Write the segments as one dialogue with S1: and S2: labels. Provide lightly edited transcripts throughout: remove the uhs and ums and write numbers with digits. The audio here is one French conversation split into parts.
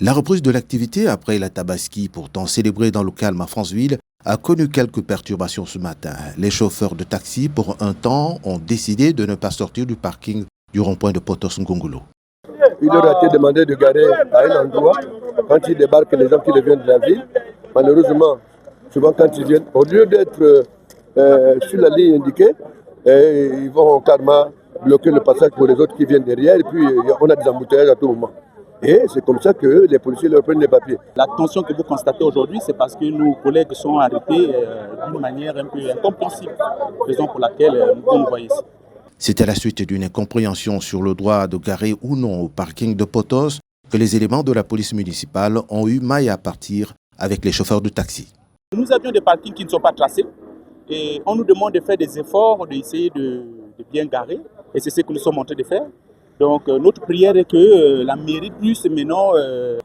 S1: La reprise de l'activité après la Tabaski, pourtant célébrée dans le calme à Franceville, a connu quelques perturbations ce matin. Les chauffeurs de taxi, pour un temps, ont décidé de ne pas sortir du parking du rond-point de Potos Ngongolo.
S2: Il leur a été demandé de garer à un endroit quand ils débarquent les gens qui viennent de la ville. Malheureusement, souvent quand ils viennent, au lieu d'être sur la ligne indiquée, ils vont carrément bloquer le passage pour les autres qui viennent derrière et puis on a des embouteillages à tout moment. Et c'est comme ça que les policiers leur prennent les papiers.
S3: La tension que vous constatez aujourd'hui, c'est parce que nos collègues sont arrêtés d'une manière un peu incompréhensible, raison pour laquelle nous nous voyons ici.
S1: C'est à la suite d'une incompréhension sur le droit de garer ou non au parking de Potos que les éléments de la police municipale ont eu maille à partir avec les chauffeurs de taxi.
S3: Nous avions des parkings qui ne sont pas tracés et on nous demande de faire des efforts, d'essayer de bien garer et c'est ce que nous sommes en train de faire. Donc notre prière est que la mairie puisse maintenant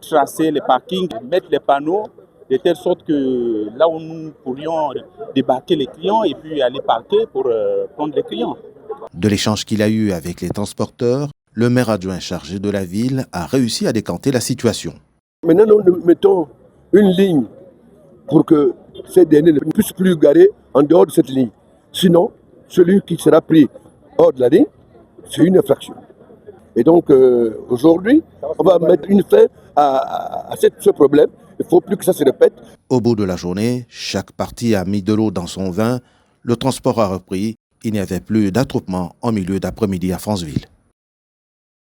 S3: tracer les parkings, mettre les panneaux de telle sorte que là où nous pourrions débarquer les clients et puis aller parquer pour prendre les clients.
S1: De l'échange qu'il a eu avec les transporteurs, le maire adjoint chargé de la ville a réussi à décanter la situation.
S2: Maintenant, nous mettons une ligne pour que ces derniers ne puissent plus garer en dehors de cette ligne. Sinon, celui qui sera pris hors de la ligne, c'est une infraction. Et donc, aujourd'hui, on va mettre une fin à ce problème. Il ne faut plus que ça se répète.
S1: Au bout de la journée, chaque parti a mis de l'eau dans son vin. Le transport a repris. Il n'y avait plus d'attroupement en milieu d'après-midi à Franceville.